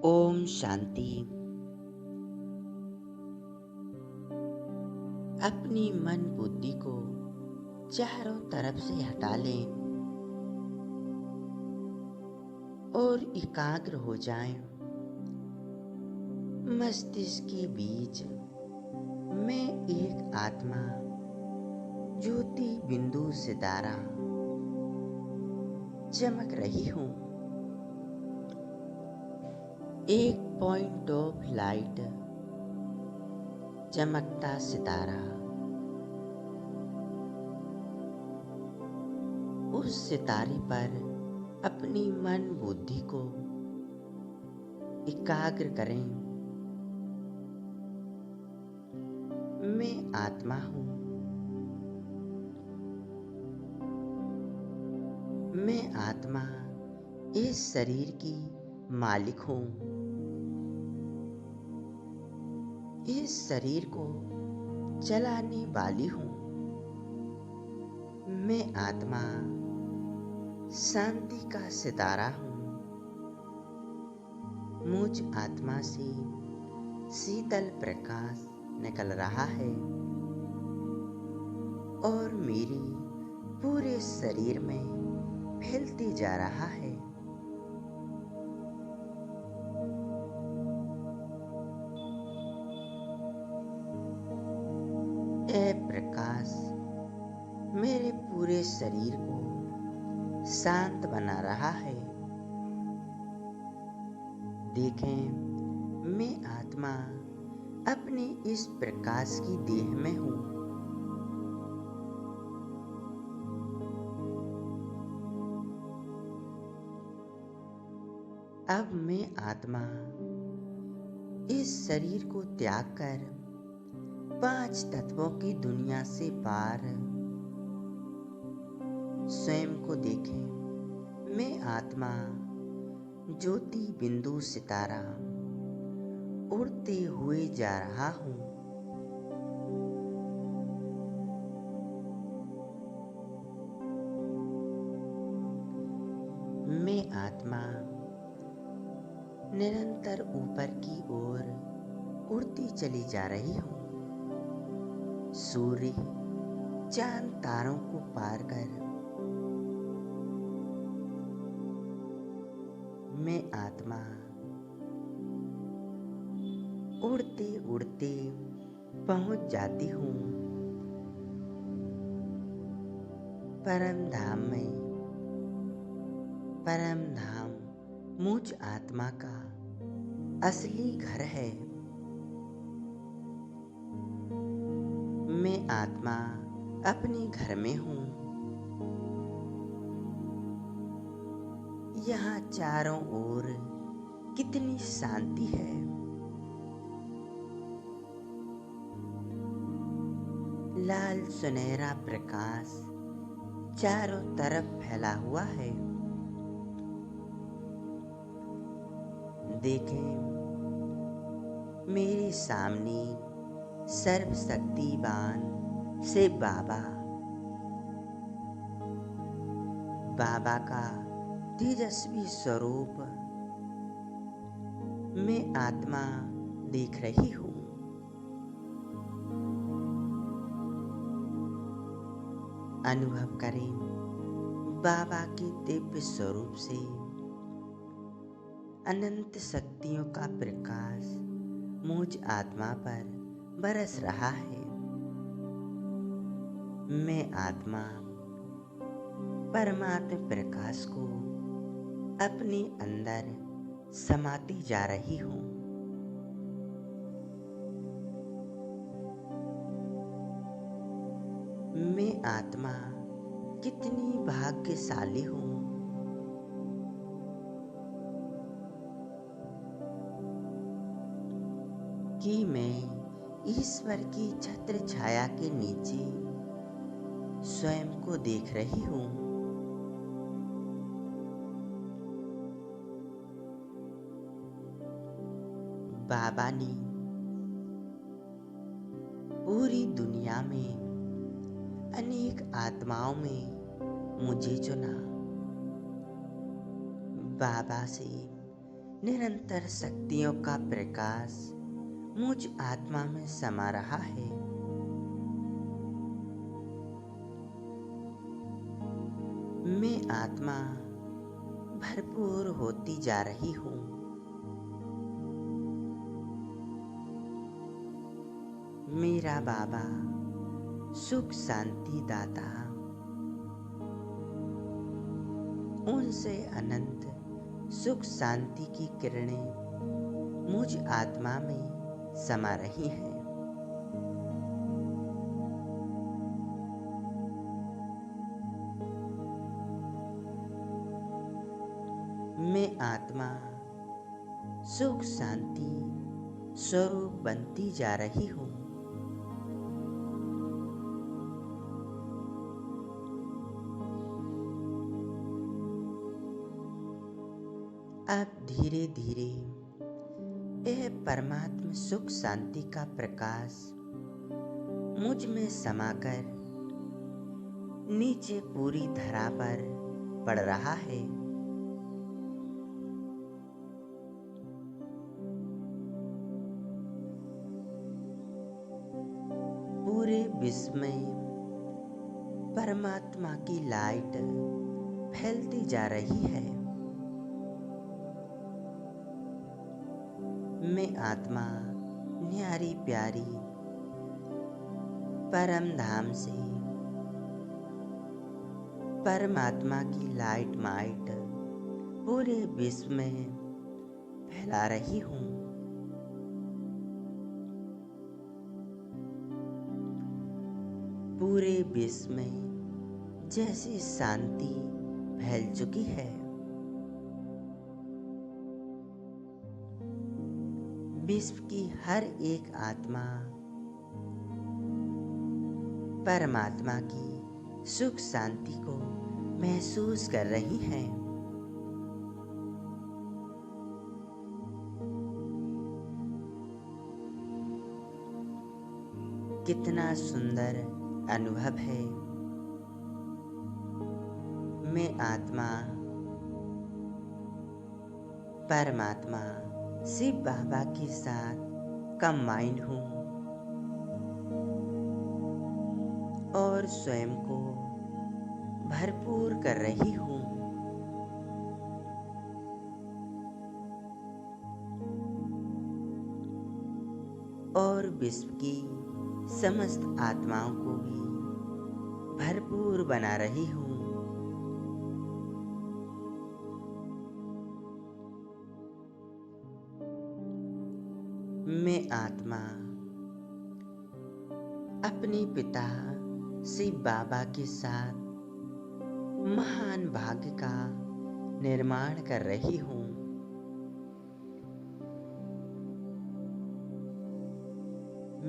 ओम शांति। अपनी मन बुद्धि को चारों तरफ से हटा लें और एकाग्र हो जाएं। मस्तिष्क के बीच में एक आत्मा ज्योति बिंदु सितारा चमक रही हूँ। एक पॉइंट ऑफ लाइट, चमकता सितारा। उस सितारे पर अपनी मन बुद्धि को एकाग्र करें। मैं आत्मा हूँ। मैं आत्मा इस शरीर की मालिक हूँ। इस शरीर को चलाने वाली हूँ। मैं आत्मा शांति का सितारा हूँ। मुझ आत्मा से शीतल प्रकाश निकल रहा है और मेरे पूरे शरीर में फैलते जा रहा है। यह प्रकाश मेरे पूरे शरीर को शांत बना रहा है। देखें, मैं आत्मा अपने इस प्रकाश की देह में हूँ। अब मैं आत्मा इस शरीर को त्याग कर 5 तत्वों की दुनिया से पार स्वयं को देखें। मैं आत्मा ज्योति बिंदु सितारा उड़ते हुए जा रहा हूँ। मैं आत्मा निरंतर ऊपर की ओर उड़ती चली जा रही हूँ। सूर्य चांद तारों को पार कर मैं आत्मा उड़ते उड़ते पहुंच जाती हूँ परम धाम में। परम धाम मुझ आत्मा का असली घर है। मैं आत्मा अपने घर में हूँ। यहाँ चारों ओर कितनी शांति है। लाल सुनहरा प्रकाश चारों तरफ फैला हुआ है। देखें, मेरे सामने सर्वशक्तिवान से बाबा का तेजस्वी स्वरूप मैं आत्मा देख रही हूँ। अनुभव करें, बाबा के दिव्य स्वरूप से अनंत शक्तियों का प्रकाश मुझ आत्मा पर बरस रहा है। मैं आत्मा परमात्म प्रकाश को अपने अंदर समाती जा रही हूँ। मैं आत्मा कितनी भाग्यशाली हूँ। कि मैं ईश्वर की छत्र छाया के नीचे स्वयं को देख रही हूँ। बाबा ने पूरी दुनिया में अनेक आत्माओं में मुझे चुना। बाबा से निरंतर शक्तियों का प्रकाश मुझ आत्मा में समा रहा है। मैं आत्मा भरपूर होती जा रही हूँ। मेरा बाबा सुख शांति दाता उनसे अनंत सुख शांति की किरणें मुझ आत्मा में समा रही हैं। मैं आत्मा सुख शांति स्वरूप बनती जा रही हूँ। अब धीरे धीरे यह परमात्म सुख शांति का प्रकाश मुझ में समाकर नीचे पूरी धरा पर पड़ रहा है। पूरे विश्व में परमात्मा की लाइट फैलती जा रही है। मैं आत्मा न्यारी प्यारी परम धाम से परमात्मा की लाइट माइट पूरे विश्व में फैला रही हूँ। पूरे विश्व में जैसी शांति फैल चुकी है, विश्व की हर एक आत्मा परमात्मा की सुख शांति को महसूस कर रही है। कितना सुंदर अनुभव है। मैं आत्मा परमात्मा शिव बाबा के साथ कंबाइंड हूँ और स्वयं को भरपूर कर रही हूँ। और विश्व की समस्त आत्माओं को भी भरपूर बना रही हूँ। मैं आत्मा अपने पिता शिव बाबा के साथ महान भाग्य का निर्माण कर रही हूँ।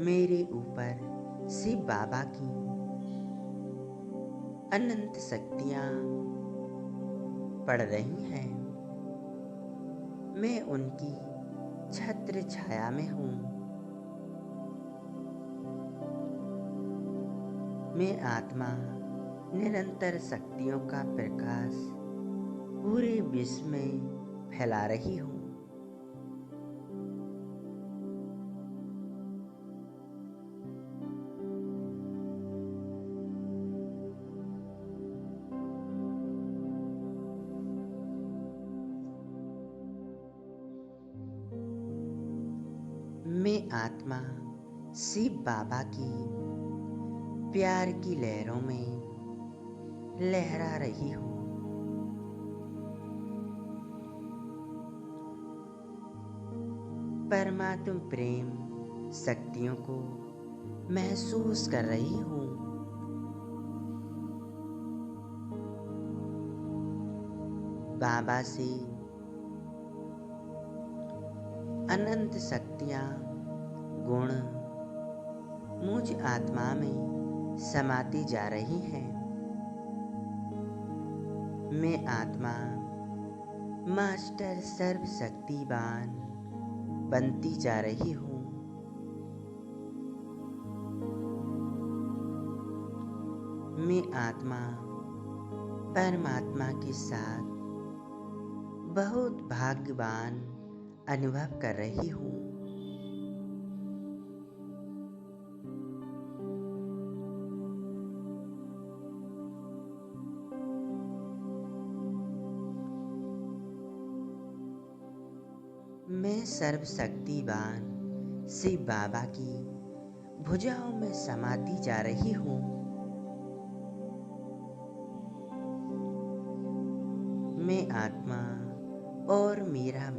मेरे ऊपर शिव बाबा की अनंत शक्तियाँ पड़ रही हैं। मैं उनकी छत्र छाया में हूँ। मैं आत्मा निरंतर शक्तियों का प्रकाश पूरे विश्व में फैला रही हूँ। मैं आत्मा शिव बाबा की प्यार की लहरों में लहरा रही हूँ। परमात्म प्रेम शक्तियों को महसूस कर रही हूँ। बाबा से अनंत शक्तियाँ गुण मुझ आत्मा में समाती जा रही हैं। मैं आत्मा मास्टर सर्वशक्तिवान बनती जा रही हूँ। मैं आत्मा परमात्मा के साथ बहुत भाग्यवान अनुभव कर रही हूँ। मैं सर्वशक्तिवान शिव बाबा की भुजाओं में समाती जा रही हूँ। मैं आत्मा और मेरा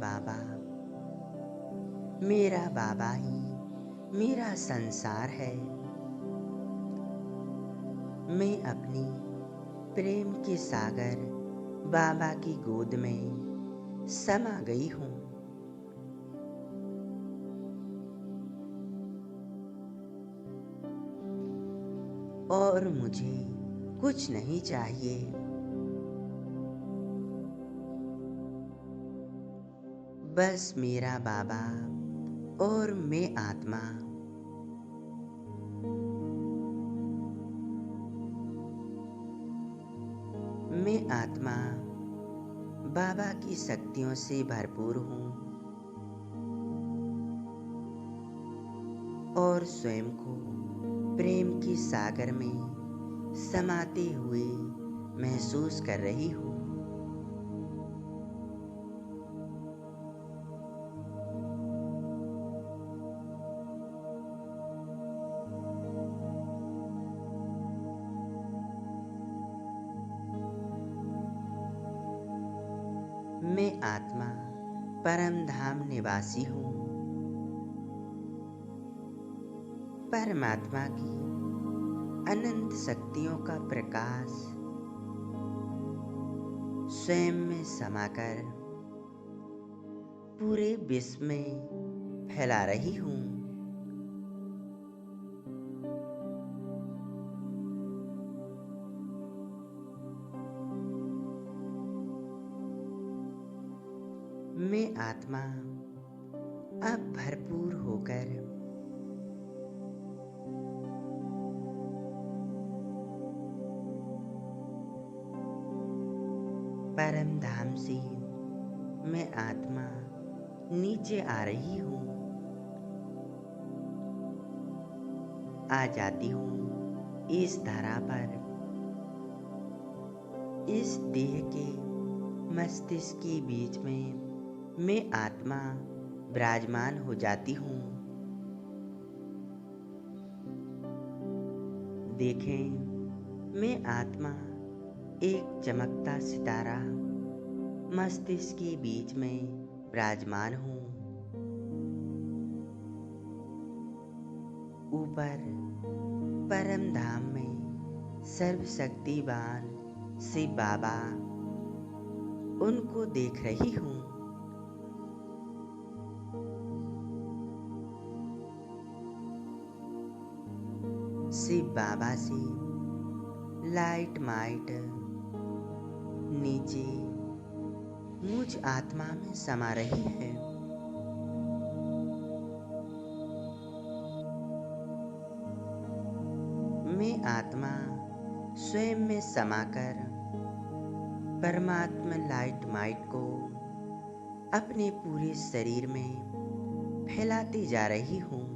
बाबा ही मेरा संसार है। मैं अपनी प्रेम के सागर बाबा की गोद में समा गई हूँ। और मुझे कुछ नहीं चाहिए। बस मेरा बाबा और मैं आत्मा। मैं आत्मा बाबा की शक्तियों से भरपूर हूँ और स्वयं को प्रेम के सागर में समाते हुए महसूस कर रही हूँ। मैं आत्मा परम धाम निवासी हूँ। परमात्मा की अनंत शक्तियों का प्रकाश स्वयं में समाकर पूरे विश्व में फैला रही हूँ। मैं आत्मा अब भरपूर होकर परम धाम से मैं आत्मा नीचे आ रही हूँ। आ जाती हूँ इस धरा पर। इस देह के मस्तिष्क के बीच में मैं आत्मा विराजमान हो जाती हूँ। देखें, मैं आत्मा एक चमकता सितारा मस्तिष्क के बीच में विराजमान हूँ। ऊपर परम धाम में सर्वशक्तिवान शिव बाबा, उनको देख रही हूँ। शिव बाबा से लाइट माइट नीचे मुझ आत्मा में समा रही है। मैं आत्मा स्वयं में समाकर परमात्मा लाइट माइट को अपने पूरे शरीर में फैलाती जा रही हूँ।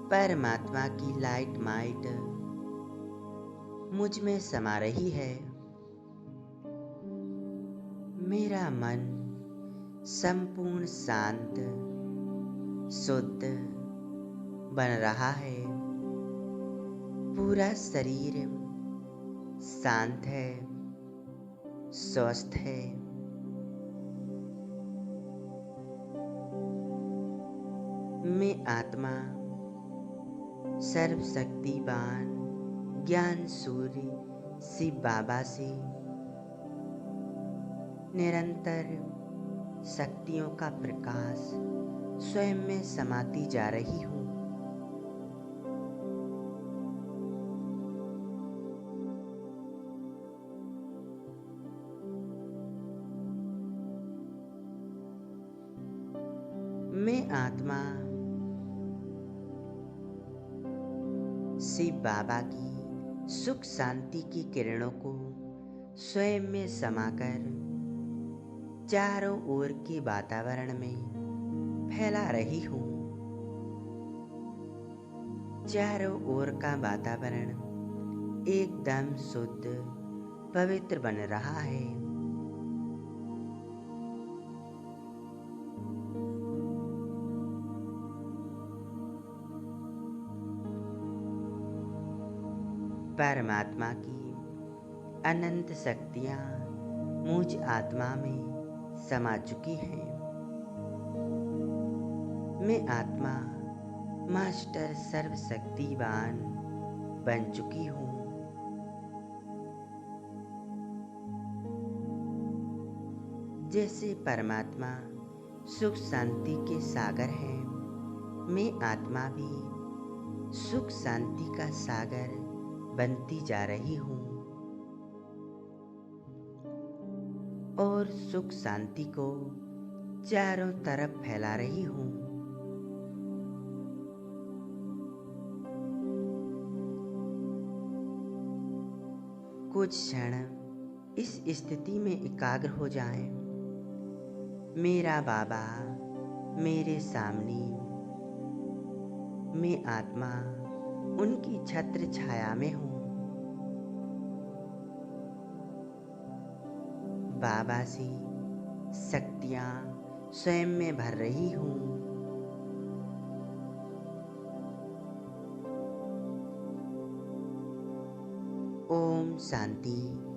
परमात्मा की लाइट माइट मुझ में समा रही है। मेरा मन संपूर्ण शांत शुद्ध बन रहा है। पूरा शरीर शांत है, स्वस्थ है। मैं आत्मा सर्वशक्तिवान ज्ञान सूर्य शिव बाबा से निरंतर शक्तियों का प्रकाश स्वयं में समाती जा रही हूँ। मैं आत्मा शिव बाबा की सुख शांति की किरणों को स्वयं में समाकर चारों ओर के वातावरण में फैला रही हूँ। चारों ओर का वातावरण एकदम शुद्ध पवित्र बन रहा है। परमात्मा की अनंत शक्तियाँ मुझ आत्मा में समा चुकी हैं। मैं आत्मा मास्टर सर्वशक्तिवान बन चुकी हूँ। जैसे परमात्मा सुख शांति के सागर है, मैं आत्मा भी सुख शांति का सागर बनती जा रही हूँ और सुख शांति को चारों तरफ फैला रही हूँ। कुछ क्षण इस स्थिति में एकाग्र हो जाएं। मेरा बाबा मेरे सामने, मैं आत्मा उनकी छत्र छाया में हूँ। बाबा से शक्तियाँ स्वयं में भर रही हूँ। ओम शांति।